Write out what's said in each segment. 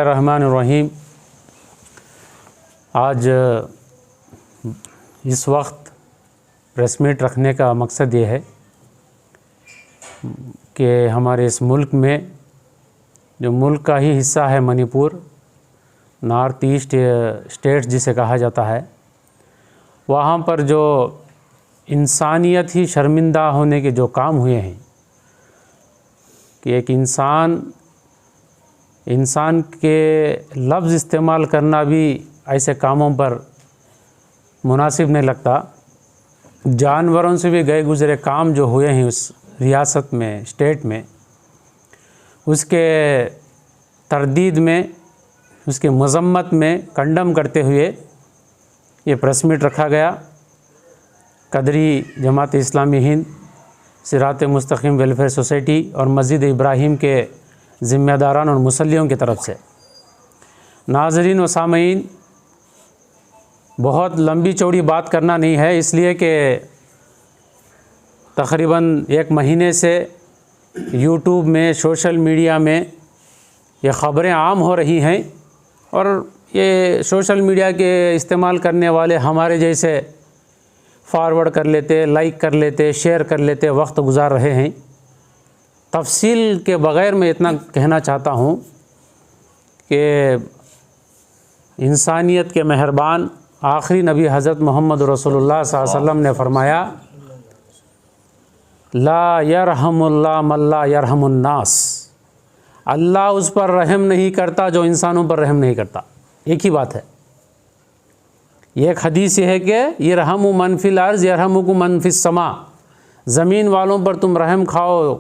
बिस्मिल्लाहिर्रहमानिर्रहीम। आज इस वक्त प्रेस मीट रखने का मकसद ये है कि हमारे इस मुल्क में, जो मुल्क का ही हिस्सा है मणिपुर, नॉर्थ ईस्ट स्टेट्स जिसे कहा जाता है, वहाँ पर जो इंसानियत ही शर्मिंदा होने के जो काम हुए हैं कि एक इंसान के लफ्ज़ इस्तेमाल करना भी ऐसे कामों पर मुनासिब नहीं लगता। जानवरों से भी गए गुज़रे काम जो हुए हैं उस रियासत में, स्टेट में, उसके तरदीद में, उसके मज़म्मत में कंडम करते हुए ये प्रेस मीट रखा गया। कदरी जमात इस्लामी हिंद, सिरात मुस्तकीम वेलफेयर सोसाइटी और मस्जिद इब्राहिम के ज़िम्मेदारान और मुसल्लियों की तरफ से। नाज़रीन व सामईन, बहुत लंबी चौड़ी बात करना नहीं है, इसलिए कि तकरीबन एक महीने से यूट्यूब में, सोशल मीडिया में ये ख़बरें आम हो रही हैं और ये सोशल मीडिया के इस्तेमाल करने वाले हमारे जैसे फॉरवर्ड कर लेते, लाइक कर लेते, शेयर कर लेते, वक्त गुजार रहे हैं। तफसील के बग़ैर मैं इतना कहना चाहता हूँ कि इंसानियत के मेहरबान आखिरी नबी हज़रत मोहम्मद रसूलुल्लाह सल्लल्लाहु अलैहि वसल्लम ने फरमाया, ला यरहमुल्लाह मल्ला यरहमुन्नास। अल्लाह उस पर रहम नहीं करता जो इंसानों पर रहम नहीं करता। एक ही बात है। एक हदीस ये है कि यरहमु मन फिल अर्ज़ यरहमुकुम मन फिस समा। ज़मीन वालों पर तुम रहम खाओ,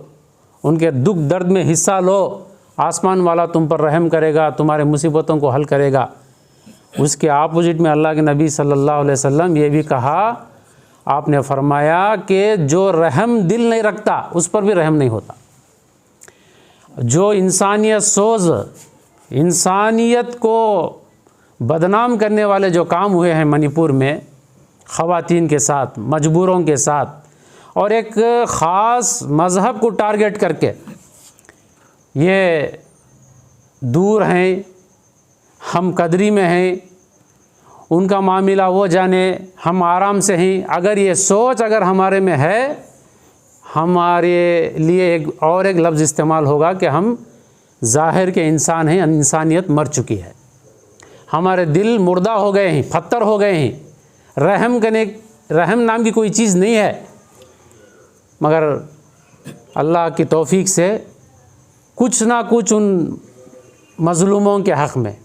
उनके दुख दर्द में हिस्सा लो, आसमान वाला तुम पर रहम करेगा, तुम्हारे मुसीबतों को हल करेगा। उसके अपोजिट में अल्लाह के नबी सल्लल्लाहु अलैहि वसल्लम ये भी कहा, आपने फरमाया कि जो रहम दिल नहीं रखता उस पर भी रहम नहीं होता। जो इंसानियत सोज, इंसानियत को बदनाम करने वाले जो काम हुए हैं मणिपुर में, ख़वातीन के साथ, मजबूरों के साथ और एक ख़ास मज़हब को टारगेट करके, ये दूर हैं, हम कदरी में हैं, उनका मामला वो जाने, हम आराम से हैं। अगर ये सोच अगर हमारे में है, हमारे लिए एक लफ्ज़ इस्तेमाल होगा कि हम ज़ाहिर के इंसान हैं, इंसानियत मर चुकी है, हमारे दिल मुर्दा हो गए हैं, पत्थर हो गए हैं। रहम नाम की कोई चीज़ नहीं है। मगर अल्लाह की तौफीक से कुछ ना कुछ उन मज़लूमों के हक़ में,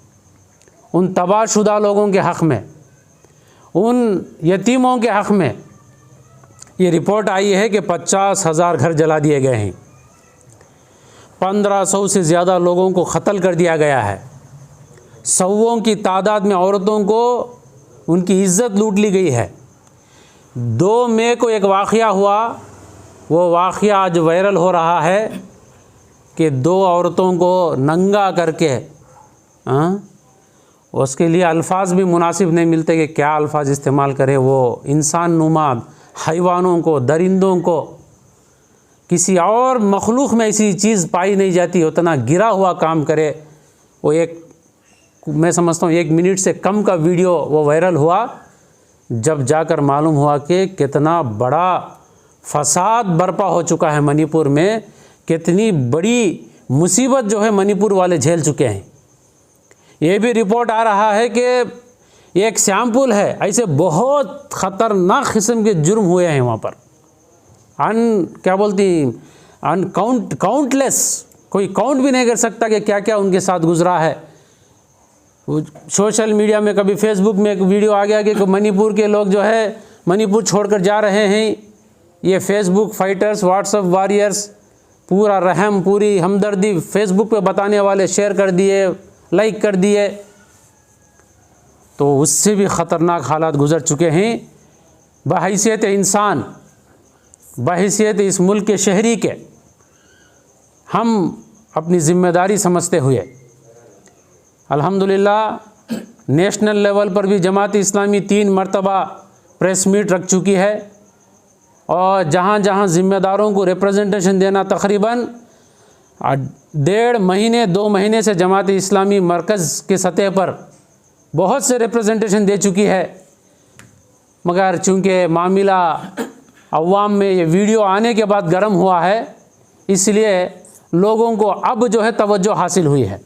उन तबाहशुदा लोगों के हक़ में, उन यतीमों के हक़ में ये रिपोर्ट आई है कि 50,000 घर जला दिए गए हैं, 1500 से ज़्यादा लोगों को क़त्ल कर दिया गया है, सौओं की तादाद में औरतों को उनकी इज़्ज़त लूट ली गई है। 2 मई को एक वाक़या हुआ, वो वाक़या आज वायरल हो रहा है कि 2 औरतों को नंगा करके, उसके लिए अल्फाज भी मुनासिब नहीं मिलते कि क्या अल्फाज इस्तेमाल करें। वो इंसान नुमा हैवानों को, दरिंदों को, किसी और मखलूक में ऐसी चीज़ पाई नहीं जाती, उतना गिरा हुआ काम करे। वो मैं समझता हूँ 1 मिनट से कम का वीडियो वो वायरल हुआ, जब जाकर मालूम हुआ कि कितना बड़ा फसाद बर्पा हो चुका है मणिपुर में, कितनी बड़ी मुसीबत जो है मणिपुर वाले झेल चुके हैं। ये भी रिपोर्ट आ रहा है कि एक सैंपल है, ऐसे बहुत ख़तरनाक किस्म के जुर्म हुए हैं वहाँ पर। काउंटलेस, कोई काउंट भी नहीं कर सकता कि क्या क्या उनके साथ गुजरा है। सोशल मीडिया में कभी फेसबुक में एक वीडियो आ गया कि मणिपुर के लोग जो है मणिपुर छोड़कर जा रहे हैं। ये फेसबुक फाइटर्स, व्हाट्सएप वॉरियर्स, पूरा रहम, पूरी हमदर्दी फेसबुक पे बताने वाले शेयर कर दिए, लाइक कर दिए। तो उससे भी ख़तरनाक हालात गुज़र चुके हैं। बहैसियत इंसान, बहैसियत इस मुल्क के शहरी के, हम अपनी ज़िम्मेदारी समझते हुए अल्हम्दुलिल्लाह नेशनल लेवल पर भी जमात इस्लामी 3 मरतबा प्रेस मीट रख चुकी है और जहाँ जहाँ ज़िम्मेदारों को रिप्रेजेंटेशन देना, तकरीबन 1.5 महीने 2 महीने से जमात इस्लामी मरकज़ के सतह पर बहुत से रिप्रेजेंटेशन दे चुकी है, मगर चूँकि मामला अवाम में ये वीडियो आने के बाद गर्म हुआ है, इसलिए लोगों को अब जो है तवज्जो हासिल हुई है।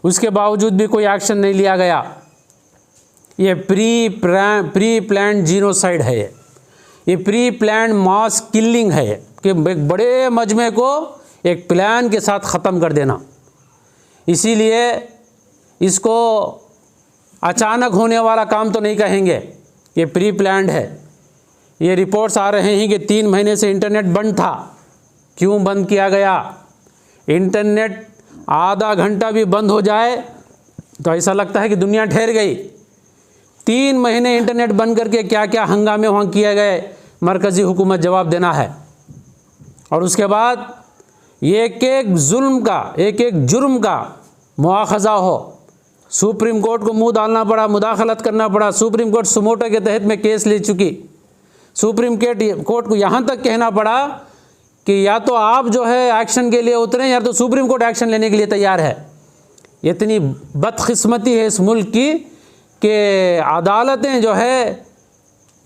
उसके बावजूद भी कोई एक्शन नहीं लिया गया। ये प्री प्लान्ड जीनोसाइड है, ये प्री प्लान्ड मास किलिंग है कि एक बड़े मजमे को एक प्लान के साथ ख़त्म कर देना। इसीलिए इसको अचानक होने वाला काम तो नहीं कहेंगे, ये प्री प्लान्ड है। ये रिपोर्ट्स आ रहे हैं कि 3 महीने से इंटरनेट बंद था। क्यों बंद किया गया? इंटरनेट आधा घंटा भी बंद हो जाए तो ऐसा लगता है कि दुनिया ठहर गई। 3 महीने इंटरनेट बंद करके क्या क्या हंगामे वहाँ किए गए, मरकज़ी हुकूमत जवाब देना है। और उसके बाद एक एक जुल्म का, एक एक जुर्म का मुआखज़ा हो। सुप्रीम कोर्ट को मुंह डालना पड़ा, मुदाखलत करना पड़ा। सुप्रीम कोर्ट सुमोटो के तहत में केस ले चुकी। सुप्रीम कोर्ट को यहाँ तक कहना पड़ा कि या तो आप जो है एक्शन के लिए उतरें या तो सुप्रीम कोर्ट एक्शन लेने के लिए तैयार है। इतनी बदकिस्मती है इस मुल्क की कि अदालतें जो है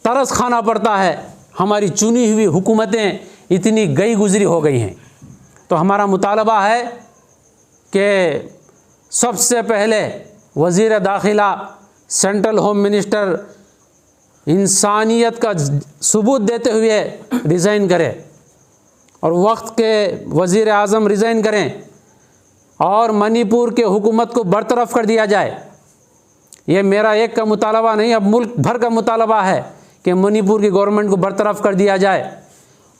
तरस खाना पड़ता है। हमारी चुनी हुई हुकूमतें इतनी गई गुजरी हो गई हैं। तो हमारा मुतालबा है कि सबसे पहले वज़ीर दाखिला, सेंट्रल होम मिनिस्टर इंसानियत का सबूत देते हुए रिज़ाइन करें और वक्त के वज़ीर आज़म रिज़ाइन करें और मणिपुर के हुकूमत को बरतरफ कर दिया जाए। ये मेरा एक का मुतालबा नहीं, अब मुल्क भर का मुतालबा है कि मणिपुर की गवर्नमेंट को बरतरफ कर दिया जाए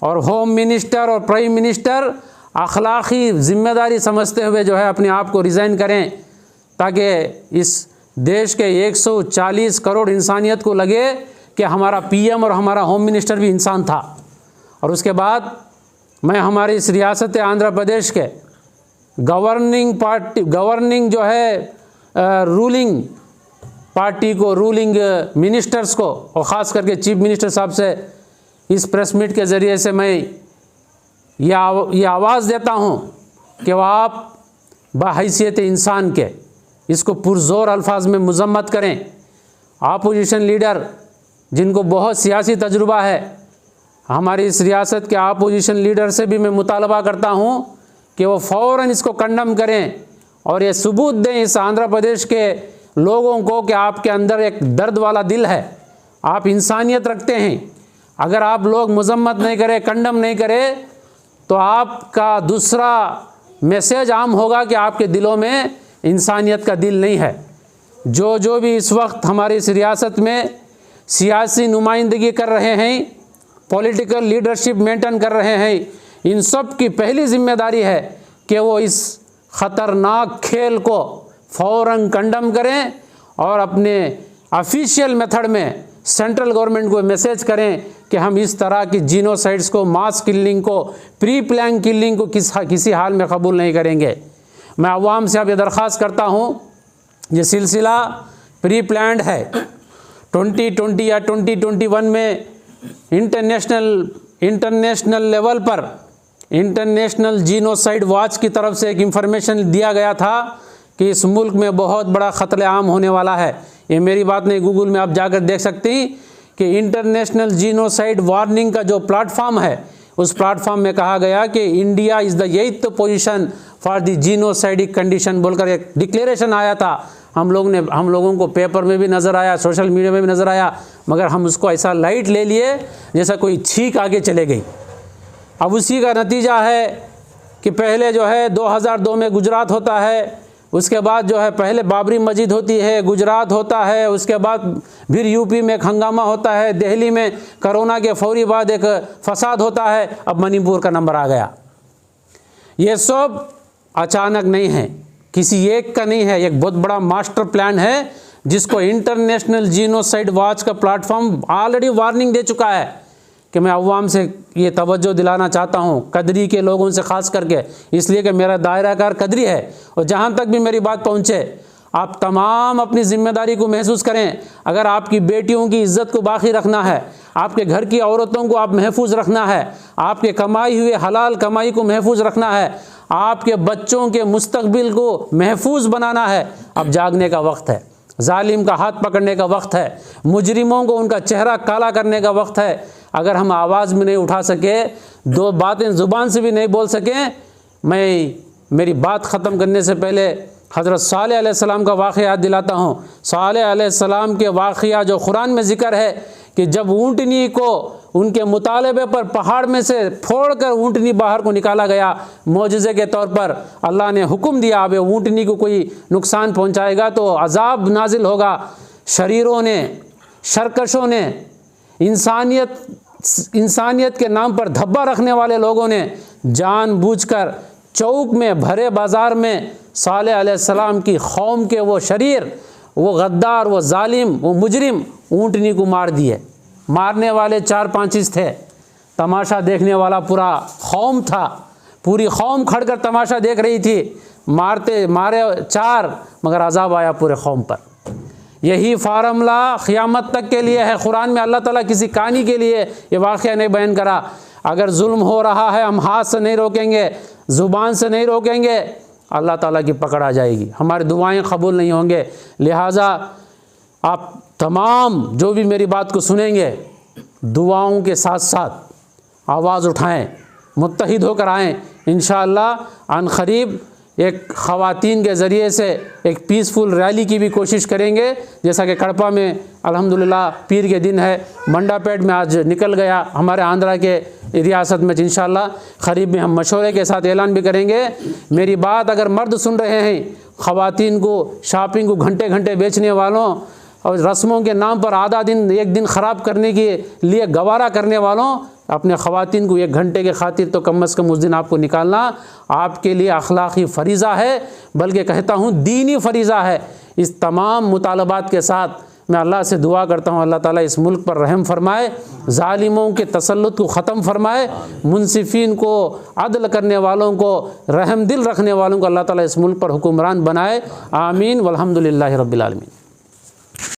और होम मिनिस्टर और प्राइम मिनिस्टर अखलाक़ी ज़िम्मेदारी समझते हुए जो है अपने आप को रिज़ाइन करें, ताकि इस देश के 140 करोड़ इंसानियत को लगे कि हमारा पीएम और हमारा होम मिनिस्टर भी इंसान था। और उसके बाद मैं हमारी इस रियासत आंध्र प्रदेश के गवर्निंग जो है रूलिंग पार्टी को, रूलिंग मिनिस्टर्स को और ख़ास करके चीफ मिनिस्टर साहब से इस प्रेस मीट के ज़रिए से मैं ये आवाज़ देता हूँ कि वह आप बहैसियत इंसान के इसको पुरज़ोर अल्फाज में मज़म्मत करें। अपोजिशन लीडर जिनको बहुत सियासी तजुर्बा है, हमारी इस रियासत के अपोजिशन लीडर से भी मैं मुतालबा करता हूँ कि वो फ़ौरन इसको कंडम करें और ये सबूत दें इस आंध्र प्रदेश के लोगों को कि आपके अंदर एक दर्द वाला दिल है, आप इंसानियत रखते हैं। अगर आप लोग मज़म्मत नहीं करें, कंडम नहीं करें, तो आपका दूसरा मैसेज आम होगा कि आपके दिलों में इंसानियत का दिल नहीं है। जो भी इस वक्त हमारी इस रियासत में सियासी नुमाइंदगी कर रहे हैं, पॉलिटिकल लीडरशिप मेंटेन कर रहे हैं, इन सब की पहली जिम्मेदारी है कि वो इस ख़तरनाक खेल को फ़ौरन कंडम करें और अपने ऑफिशियल मेथड में सेंट्रल गवर्नमेंट को मैसेज करें कि हम इस तरह की जीनोसाइड्स को, मास किलिंग को, प्री प्लान किलिंग को किसी हाल में कबूल नहीं करेंगे। मैं अवाम से अब ये दरख्वास्त करता हूँ, ये सिलसिला प्री प्लान्ड है। 2020 या 2021 में इंटरनेशनल लेवल पर इंटरनेशनल जीनोसाइड वॉच की तरफ से एक इंफॉर्मेशन दिया गया था कि इस मुल्क में बहुत बड़ा क़त्ल आम होने वाला है। ये मेरी बात नहीं, गूगल में आप जाकर देख सकते हैं कि इंटरनेशनल जीनोसाइड वार्निंग का जो प्लेटफॉर्म है, उस प्लेटफॉर्म में कहा गया कि India is the 8th position for the genocidic condition बोलकर एक डिक्लेरेशन आया था। हम लोगों को पेपर में भी नज़र आया, सोशल मीडिया में भी नज़र आया, मगर हम उसको ऐसा लाइट ले लिए जैसा कोई छींक आगे चले गई। अब उसी का नतीजा है कि पहले जो है 2002 में गुजरात होता है, उसके बाद जो है पहले बाबरी मस्जिद होती है, गुजरात होता है, उसके बाद फिर यूपी में एक हंगामा होता है, दिल्ली में कोरोना के फौरी बाद एक फसाद होता है, अब मणिपुर का नंबर आ गया। ये सब अचानक नहीं है, किसी एक का नहीं है, एक बहुत बड़ा मास्टर प्लान है जिसको इंटरनेशनल जीनोसाइड वॉच का प्लेटफॉर्म ऑलरेडी वार्निंग दे चुका है। कि मैं अवाम से ये तवज्जो दिलाना चाहता हूँ, कदरी के लोगों से ख़ास करके, इसलिए कि मेरा दायरा कार कदरी है और जहाँ तक भी मेरी बात पहुँचे, आप तमाम अपनी ज़िम्मेदारी को महसूस करें। अगर आपकी बेटियों की इज़्ज़त को बाकी रखना है, आपके घर की औरतों को आप महफूज रखना है, आपके कमाई हुए हलाल कमाई को महफूज रखना है, आपके बच्चों के मुस्तकबिल को महफूज बनाना है। अब जागने का वक्त है, जालिम का हाथ पकड़ने का वक्त है, मुजरिमों को उनका चेहरा काला करने का वक्त है। अगर हम आवाज़ में नहीं उठा सके, दो बातें ज़ुबान से भी नहीं बोल सकें, मेरी बात ख़त्म करने से पहले हज़रत सालेह अलैहिस्सलाम का वाक़या याद दिलाता हूँ। सालेह अलैहिस्सलाम के वाक़या जो कुरान में ज़िक्र है कि जब ऊँटनी को उनके मुतालबे पर पहाड़ में से फोड़कर ऊँटनी बाहर को निकाला गया, मौजज़े के तौर पर अल्लाह ने हुक्म दिया, अब ऊँटनी को कोई नुकसान पहुँचाएगा तो अज़ाब नाजिल होगा। शरीरों ने, शरकशों ने, इंसानियत के नाम पर धब्बा रखने वाले लोगों ने जानबूझकर चौक में भरे बाज़ार में सालेह अलैहिस्सलाम की कौम के वो शरीर, वो गद्दार, वो जालिम, वो मुजरिम ऊँटनी को मार दिए। मारने वाले 4-5 थे, तमाशा देखने वाला पूरा कौम था, पूरी कौम खड़कर तमाशा देख रही थी। मारे 4, मगर अज़ाब आया पूरे कौम पर। यही फार्मूला क़यामत तक के लिए है। कुरान में अल्लाह ताला किसी कहानी के लिए ये वाक़या नहीं बयान करा। अगर जुल्म हो रहा है, हम हाथ से नहीं रोकेंगे, ज़ुबान से नहीं रोकेंगे, अल्लाह ताला की पकड़ आ जाएगी, हमारी दुआएं कबूल नहीं होंगे। लिहाजा आप तमाम जो भी मेरी बात को सुनेंगे, दुआओं के साथ साथ आवाज़ उठाएं, मुत्तहिद होकर आएँ। इंशाअल्लाह अन क़रीब एक ख़वातीन के ज़रिए से एक पीसफुल रैली की भी कोशिश करेंगे। जैसा कि कड़पा में अल्हम्दुलिल्लाह पीर के दिन है, मंडापेट में आज निकल गया हमारे आंध्रा के रियासत में। इंशाअल्लाह क़रीब में हम मशवरे के साथ ऐलान भी करेंगे। मेरी बात अगर मर्द सुन रहे हैं, ख़वातीन को, शॉपिंग को घंटे घंटे बेचने वालों और रस्मों के नाम पर आधा दिन, एक दिन ख़राब करने के लिए गवारा करने वालों, अपने ख़वातीन को 1 घंटे के खातिर तो कम से कम उस दिन आपको निकालना आपके लिए अखलाक़ी फ़रीज़ा है, बल्कि कहता हूँ दीनी फ़रीज़ा है। इस तमाम मुतालबात के साथ मैं अल्लाह से दुआ करता हूँ, अल्लाह ताला इस मुल्क पर रहम फरमाए, ज़ालिमों के तसल्लुत को ख़त्म फरमाए, मुनसिफ़ीन को, अदल करने वालों को, रहम दिल रखने वालों को अल्लाह ताला इस मुल्क पर हुक्मरान बनाए। आमीन वल्हम्दुलिल्लाहि रब्बिल आलमीन।